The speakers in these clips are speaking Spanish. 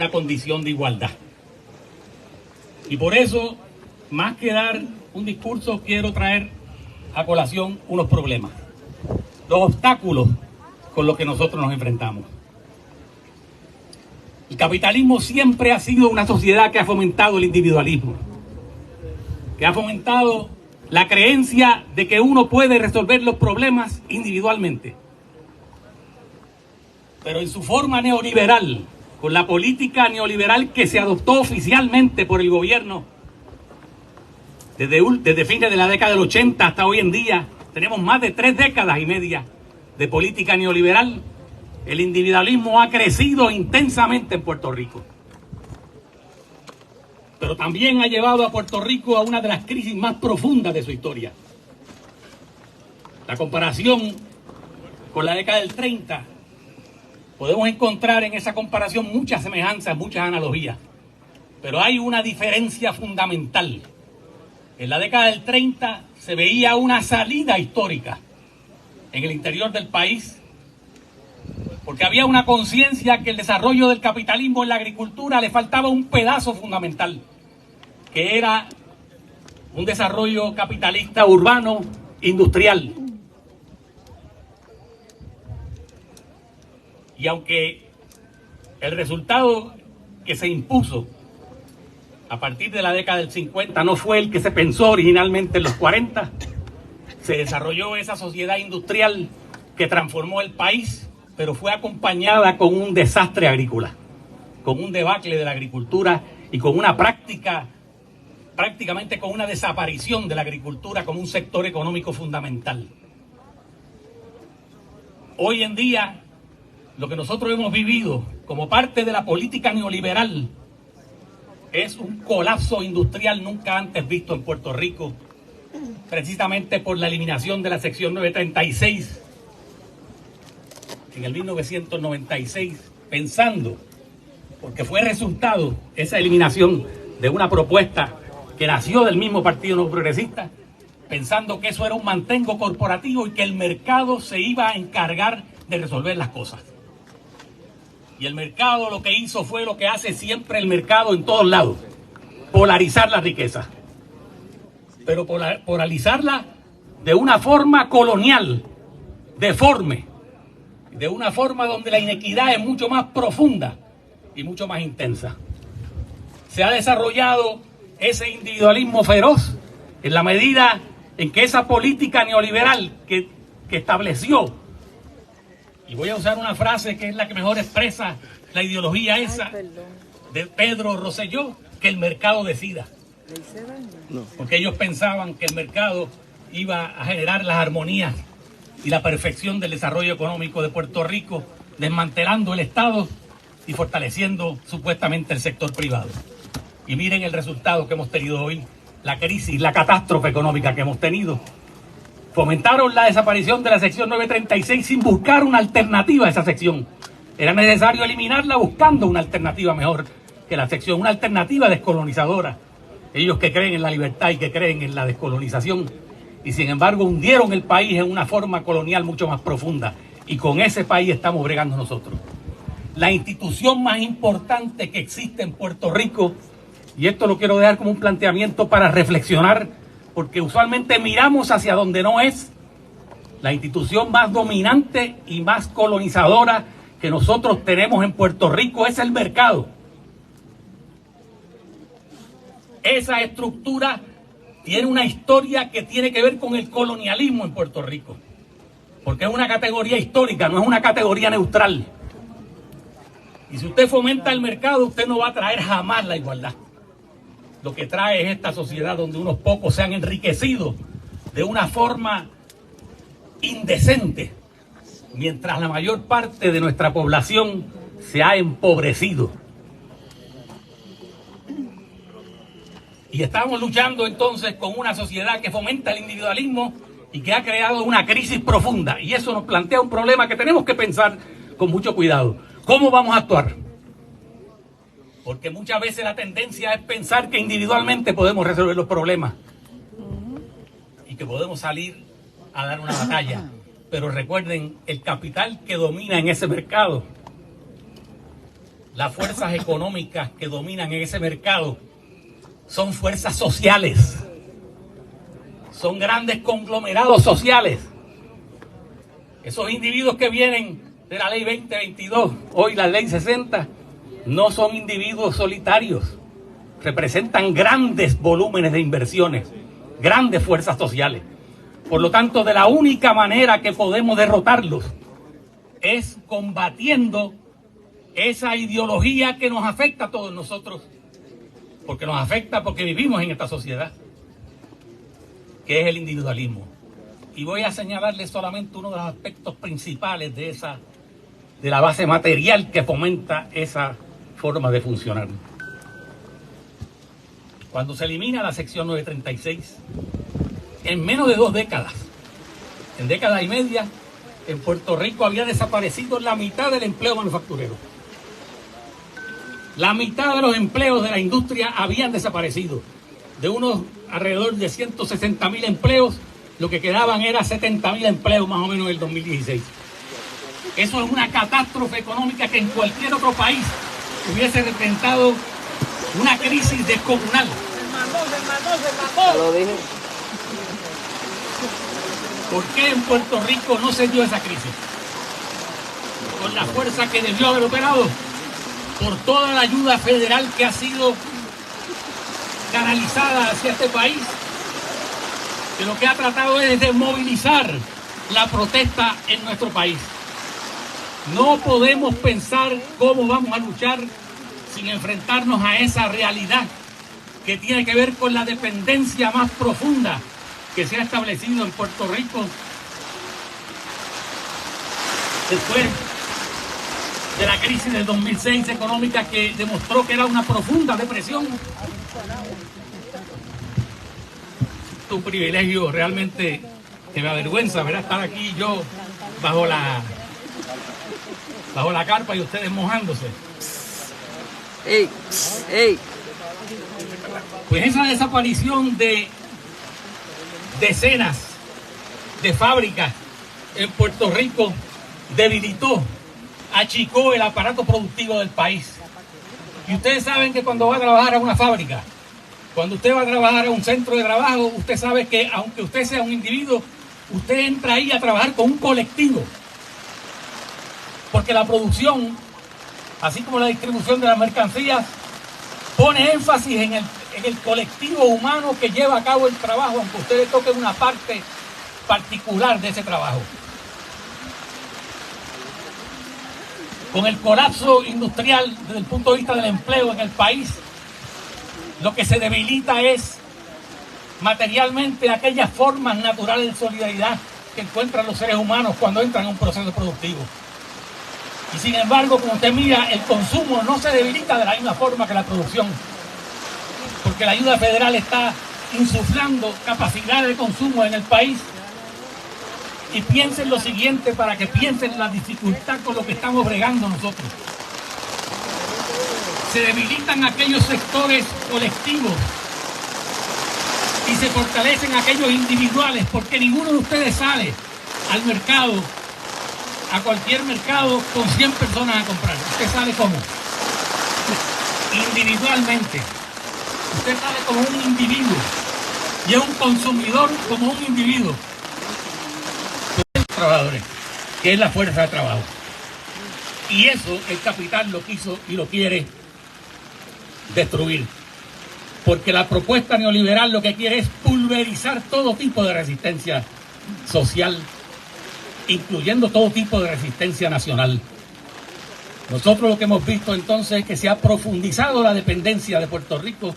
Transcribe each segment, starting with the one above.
una condición de igualdad. Y por eso, más que dar un discurso, quiero traer a colación unos problemas, los obstáculos con los que nosotros nos enfrentamos. El capitalismo siempre ha sido una sociedad que ha fomentado el individualismo, que ha fomentado la creencia de que uno puede resolver los problemas individualmente. Pero en su forma neoliberal, con la política neoliberal que se adoptó oficialmente por el gobierno desde fines de la década del 80 hasta hoy en día, tenemos más de 3 décadas y media de política neoliberal. El individualismo ha crecido intensamente en Puerto Rico, pero también ha llevado a Puerto Rico a una de las crisis más profundas de su historia. La comparación con la década del 30, podemos encontrar en esa comparación muchas semejanzas, muchas analogías, pero hay una diferencia fundamental. En la década del 30 se veía una salida histórica en el interior del país, porque había una conciencia que el desarrollo del capitalismo en la agricultura le faltaba un pedazo fundamental, que era un desarrollo capitalista urbano industrial. Y aunque el resultado que se impuso a partir de la década del 50 no fue el que se pensó originalmente en los 40, se desarrolló esa sociedad industrial que transformó el país, pero fue acompañada con un desastre agrícola, con un debacle de la agricultura y con una prácticamente con una desaparición de la agricultura como un sector económico fundamental. Hoy en día, lo que nosotros hemos vivido como parte de la política neoliberal es un colapso industrial nunca antes visto en Puerto Rico, precisamente por la eliminación de la sección 936 en el 1996, pensando, porque fue resultado esa eliminación de una propuesta que nació del mismo Partido Nuevo Progresista, pensando que eso era un mantengo corporativo y que el mercado se iba a encargar de resolver las cosas. Y el mercado lo que hizo fue lo que hace siempre el mercado en todos lados: polarizar la riqueza. Pero polarizarla de una forma colonial, deforme, de una forma donde la inequidad es mucho más profunda y mucho más intensa. Se ha desarrollado ese individualismo feroz en la medida en que esa política neoliberal que estableció, y voy a usar una frase que es la que mejor expresa la ideología esa de Pedro Rosselló, que el mercado decida. Porque ellos pensaban que el mercado iba a generar las armonías y la perfección del desarrollo económico de Puerto Rico, desmantelando el Estado y fortaleciendo supuestamente el sector privado. Y miren el resultado que hemos tenido hoy, la crisis, la catástrofe económica que hemos tenido. Fomentaron la desaparición de la sección 936 sin buscar una alternativa a esa sección. Era necesario eliminarla buscando una alternativa mejor que la sección, una alternativa descolonizadora. Ellos que creen en la libertad y que creen en la descolonización, y sin embargo hundieron el país en una forma colonial mucho más profunda. Y con ese país estamos bregando nosotros. La institución más importante que existe en Puerto Rico, y esto lo quiero dejar como un planteamiento para reflexionar, porque usualmente miramos hacia donde no es, la institución más dominante y más colonizadora que nosotros tenemos en Puerto Rico es el mercado. Esa estructura tiene una historia que tiene que ver con el colonialismo en Puerto Rico, porque es una categoría histórica, no es una categoría neutral. Y si usted fomenta el mercado, usted no va a traer jamás la igualdad. Lo que trae es esta sociedad donde unos pocos se han enriquecido de una forma indecente, mientras la mayor parte de nuestra población se ha empobrecido. Y estamos luchando entonces con una sociedad que fomenta el individualismo y que ha creado una crisis profunda. Y eso nos plantea un problema que tenemos que pensar con mucho cuidado. ¿Cómo vamos a actuar? Porque muchas veces la tendencia es pensar que individualmente podemos resolver los problemas y que podemos salir a dar una batalla. Pero recuerden, el capital que domina en ese mercado las fuerzas económicas que dominan en ese mercado son fuerzas sociales, son grandes conglomerados sociales. Esos individuos que vienen de la ley 2022, hoy la ley 60, no son individuos solitarios, representan grandes volúmenes de inversiones, grandes fuerzas sociales. Por lo tanto, de la única manera que podemos derrotarlos es combatiendo esa ideología que nos afecta a todos nosotros, porque nos afecta porque vivimos en esta sociedad, que es el individualismo. Y voy a señalarles solamente uno de los aspectos principales de la base material que fomenta esa forma de funcionar. Cuando se elimina la sección 936, en menos de 2 décadas, en década y media, en Puerto Rico había desaparecido la mitad del empleo manufacturero. La mitad de los empleos de la industria habían desaparecido. De unos alrededor de 160.000 empleos, lo que quedaban era 70.000 empleos más o menos en el 2016. Eso es una catástrofe económica que en cualquier otro país hubiese representado una crisis descomunal. Ya lo dije. ¿Por qué en Puerto Rico no se dio esa crisis? Con la fuerza que debió haber operado, por toda la ayuda federal que ha sido canalizada hacia este país, que lo que ha tratado es de movilizar la protesta en nuestro país. No podemos pensar cómo vamos a luchar sin enfrentarnos a esa realidad que tiene que ver con la dependencia más profunda que se ha establecido en Puerto Rico después de la crisis del 2006 económica, que demostró que era una profunda depresión. Es un privilegio realmente que me avergüenza, ¿verdad?, estar aquí yo bajo la carpa y ustedes mojándose. ¡Ey! ¡Ey! Pues esa desaparición de decenas de fábricas en Puerto Rico debilitó, achicó el aparato productivo del país. Y ustedes saben que cuando va a trabajar a una fábrica, cuando usted va a trabajar a un centro de trabajo, usted sabe que aunque usted sea un individuo, usted entra ahí a trabajar con un colectivo. Porque la producción, así como la distribución de las mercancías, pone énfasis en el colectivo humano que lleva a cabo el trabajo, aunque usted le toque una parte particular de ese trabajo. Con el colapso industrial desde el punto de vista del empleo en el país, lo que se debilita es materialmente aquellas formas naturales de solidaridad que encuentran los seres humanos cuando entran en un proceso productivo. Y sin embargo, como usted mira, el consumo no se debilita de la misma forma que la producción, porque la ayuda federal está insuflando capacidad de consumo en el país. Y piensen lo siguiente, para que piensen la dificultad con lo que estamos bregando nosotros. Se debilitan aquellos sectores colectivos y se fortalecen aquellos individuales, porque ninguno de ustedes sale al mercado, a cualquier mercado, con 100 personas a comprar. Usted sale como individualmente. Usted sale como un individuo y es un consumidor como un individuo. Trabajadores, que es la fuerza de trabajo. Y eso el capital lo quiso y lo quiere destruir. Porque la propuesta neoliberal lo que quiere es pulverizar todo tipo de resistencia social, incluyendo todo tipo de resistencia nacional. Nosotros lo que hemos visto entonces es que se ha profundizado la dependencia de Puerto Rico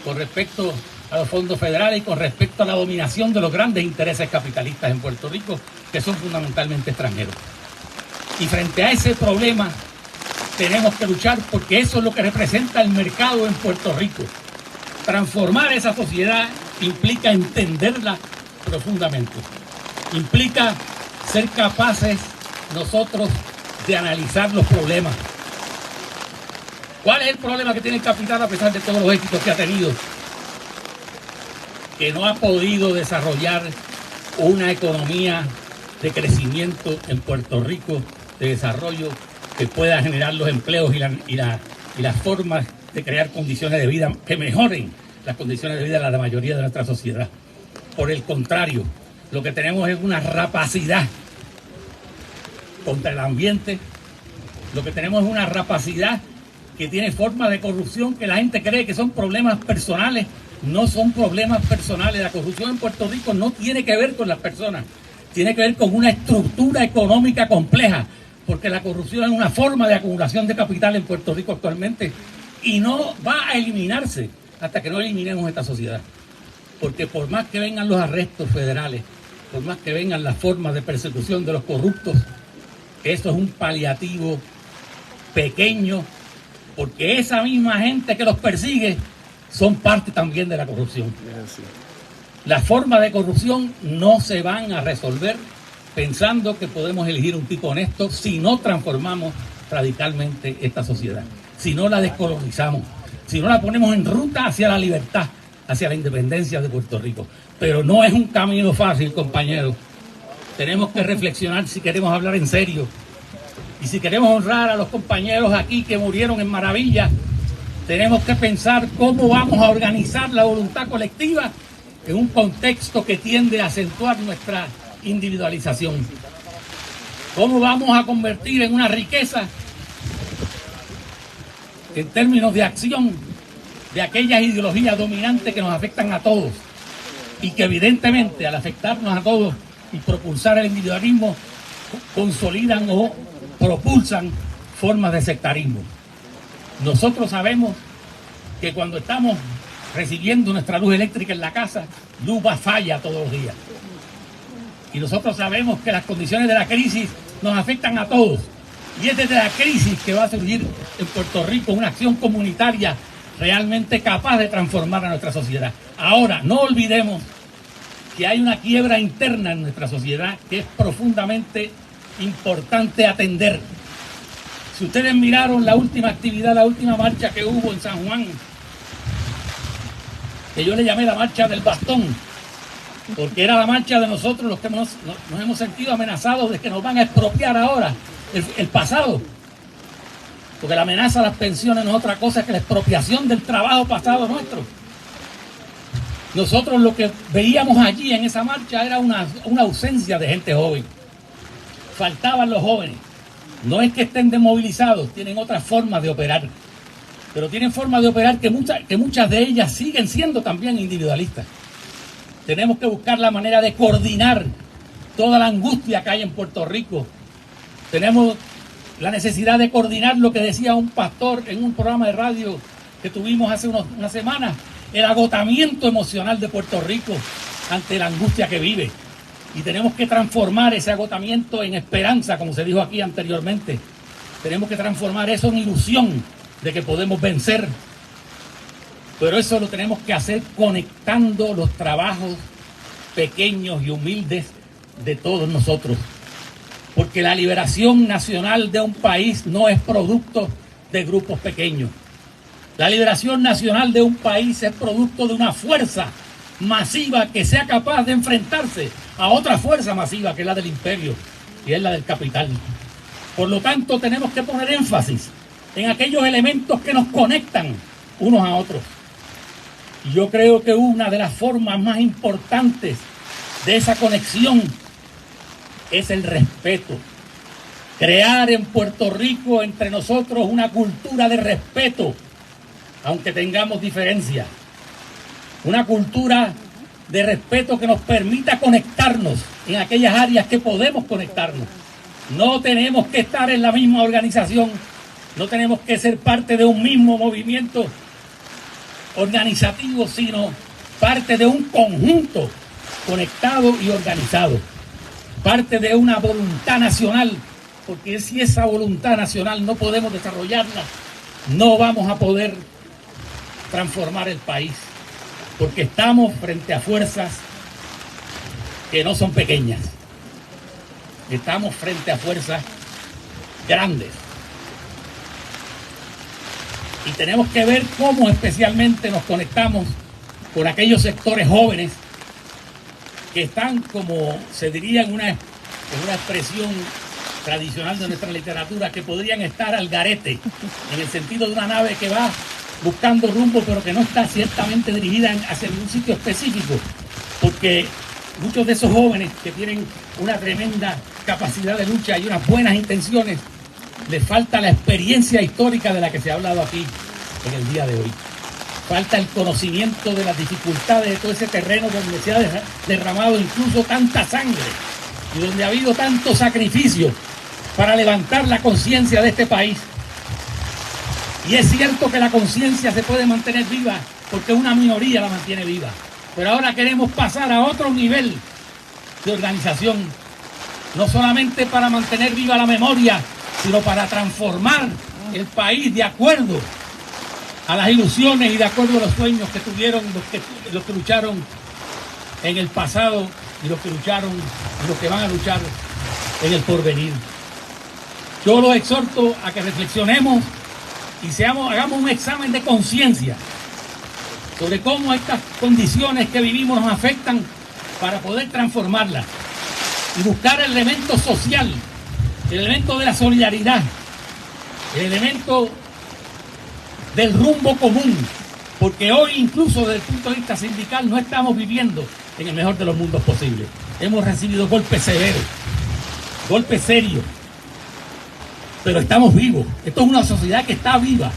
con respecto a los fondos federales y con respecto a la dominación de los grandes intereses capitalistas en Puerto Rico, que son fundamentalmente extranjeros. Y frente a ese problema tenemos que luchar, porque eso es lo que representa el mercado en Puerto Rico. Transformar esa sociedad implica entenderla profundamente. Implica ser capaces nosotros de analizar los problemas. ¿Cuál es el problema que tiene el capital a pesar de todos los éxitos que ha tenido? Que no ha podido desarrollar una economía de crecimiento en Puerto Rico, de desarrollo que pueda generar los empleos y las formas de crear condiciones de vida que mejoren las condiciones de vida de la mayoría de nuestra sociedad. Por el contrario, lo que tenemos es una rapacidad contra el ambiente, lo que tenemos es una rapacidad que tiene formas de corrupción que la gente cree que son problemas personales. No son problemas personales. La corrupción en Puerto Rico no tiene que ver con las personas, tiene que ver con una estructura económica compleja, porque la corrupción es una forma de acumulación de capital en Puerto Rico actualmente y no va a eliminarse hasta que no eliminemos esta sociedad. Porque por más que vengan los arrestos federales, por más que vengan las formas de persecución de los corruptos, eso es un paliativo pequeño, porque esa misma gente que los persigue son parte también de la corrupción. Las formas de corrupción no se van a resolver pensando que podemos elegir un tipo honesto si no transformamos radicalmente esta sociedad, si no la descolonizamos, si no la ponemos en ruta hacia la libertad, hacia la independencia de Puerto Rico. Pero no es un camino fácil, compañeros. Tenemos que reflexionar si queremos hablar en serio. Y si queremos honrar a los compañeros aquí que murieron en Maravilla, tenemos que pensar cómo vamos a organizar la voluntad colectiva en un contexto que tiende a acentuar nuestra individualización. ¿Cómo vamos a convertir en una riqueza, en términos de acción, de aquellas ideologías dominantes que nos afectan a todos y que evidentemente al afectarnos a todos y propulsar el individualismo consolidan o propulsan formas de sectarismo? Nosotros sabemos que cuando estamos recibiendo nuestra luz eléctrica en la casa, luz falla todos los días. Y nosotros sabemos que las condiciones de la crisis nos afectan a todos. Y es desde la crisis que va a surgir en Puerto Rico una acción comunitaria realmente capaz de transformar a nuestra sociedad. Ahora, no olvidemos que hay una quiebra interna en nuestra sociedad que es profundamente importante atender. Si ustedes miraron la última actividad, la última marcha que hubo en San Juan, que yo le llamé la marcha del bastón, porque era la marcha de nosotros los que nos hemos sentido amenazados de que nos van a expropiar ahora el pasado. Porque la amenaza a las pensiones no es otra cosa que la expropiación del trabajo pasado nuestro. Nosotros lo que veíamos allí en esa marcha era una ausencia de gente joven. Faltaban los jóvenes. No es que estén desmovilizados, tienen otras formas de operar. Pero tienen formas de operar que muchas de ellas siguen siendo también individualistas. Tenemos que buscar la manera de coordinar toda la angustia que hay en Puerto Rico. Tenemos la necesidad de coordinar lo que decía un pastor en un programa de radio que tuvimos hace unas semanas, el agotamiento emocional de Puerto Rico ante la angustia que vive. Y tenemos que transformar ese agotamiento en esperanza, como se dijo aquí anteriormente. Tenemos que transformar eso en ilusión de que podemos vencer. Pero eso lo tenemos que hacer conectando los trabajos pequeños y humildes de todos nosotros. Porque la liberación nacional de un país no es producto de grupos pequeños. La liberación nacional de un país es producto de una fuerza masiva que sea capaz de enfrentarse a otra fuerza masiva que es la del imperio y es la del capital. Por lo tanto, tenemos que poner énfasis en aquellos elementos que nos conectan unos a otros. Y yo creo que una de las formas más importantes de esa conexión es el respeto. Crear en Puerto Rico entre nosotros una cultura de respeto, aunque tengamos diferencias. Una cultura de respeto que nos permita conectarnos en aquellas áreas que podemos conectarnos. No tenemos que estar en la misma organización, no tenemos que ser parte de un mismo movimiento organizativo, sino parte de un conjunto conectado y organizado. Parte de una voluntad nacional, porque si esa voluntad nacional no podemos desarrollarla, no vamos a poder transformar el país, porque estamos frente a fuerzas que no son pequeñas. Estamos frente a fuerzas grandes. Y tenemos que ver cómo especialmente nos conectamos con aquellos sectores jóvenes que están, como se diría en una expresión tradicional de nuestra literatura, que podrían estar al garete, en el sentido de una nave que va buscando rumbo, pero que no está ciertamente dirigida hacia ningún sitio específico, porque muchos de esos jóvenes que tienen una tremenda capacidad de lucha y unas buenas intenciones, les falta la experiencia histórica de la que se ha hablado aquí en el día de hoy. Falta el conocimiento de las dificultades de todo ese terreno donde se ha derramado incluso tanta sangre y donde ha habido tanto sacrificio para levantar la conciencia de este país. Y es cierto que la conciencia se puede mantener viva porque una minoría la mantiene viva. Pero ahora queremos pasar a otro nivel de organización, no solamente para mantener viva la memoria, sino para transformar el país de acuerdo a las ilusiones y de acuerdo a los sueños que tuvieron los que lucharon en el pasado y los que lucharon y los que van a luchar en el porvenir. Yo los exhorto a que reflexionemos y hagamos un examen de conciencia sobre cómo estas condiciones que vivimos nos afectan para poder transformarlas y buscar el elemento social, el elemento de la solidaridad, el elemento del rumbo común, porque hoy incluso desde el punto de vista sindical no estamos viviendo en el mejor de los mundos posibles. Hemos recibido golpes severos, golpes serios, pero estamos vivos. Esto es una sociedad que está viva.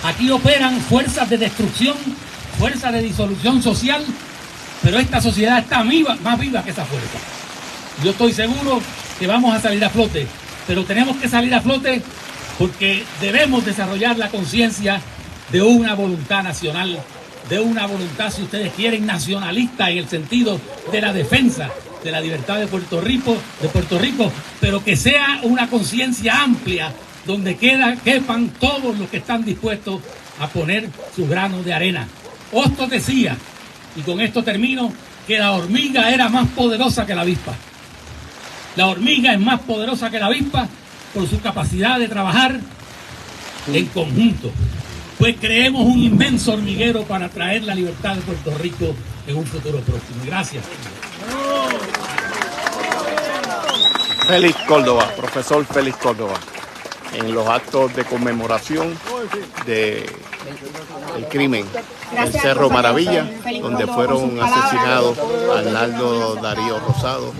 Aquí operan fuerzas de destrucción, fuerzas de disolución social, pero esta sociedad está viva, más viva que esa fuerza. Yo estoy seguro que vamos a salir a flote, pero tenemos que salir a flote porque debemos desarrollar la conciencia de una voluntad nacional, de una voluntad, si ustedes quieren, nacionalista en el sentido de la defensa de la libertad de Puerto Rico, pero que sea una conciencia amplia donde quepan todos los que están dispuestos a poner su grano de arena. Hostos decía, y con esto termino, que la hormiga era más poderosa que la avispa. La hormiga es más poderosa que la avispa por su capacidad de trabajar en conjunto. Pues creemos un inmenso hormiguero para traer la libertad de Puerto Rico en un futuro próximo. Gracias. Félix Córdoba, profesor Félix Córdoba, en los actos de conmemoración del crimen en Cerro Maravilla, donde fueron asesinados Arnaldo Darío Rosado.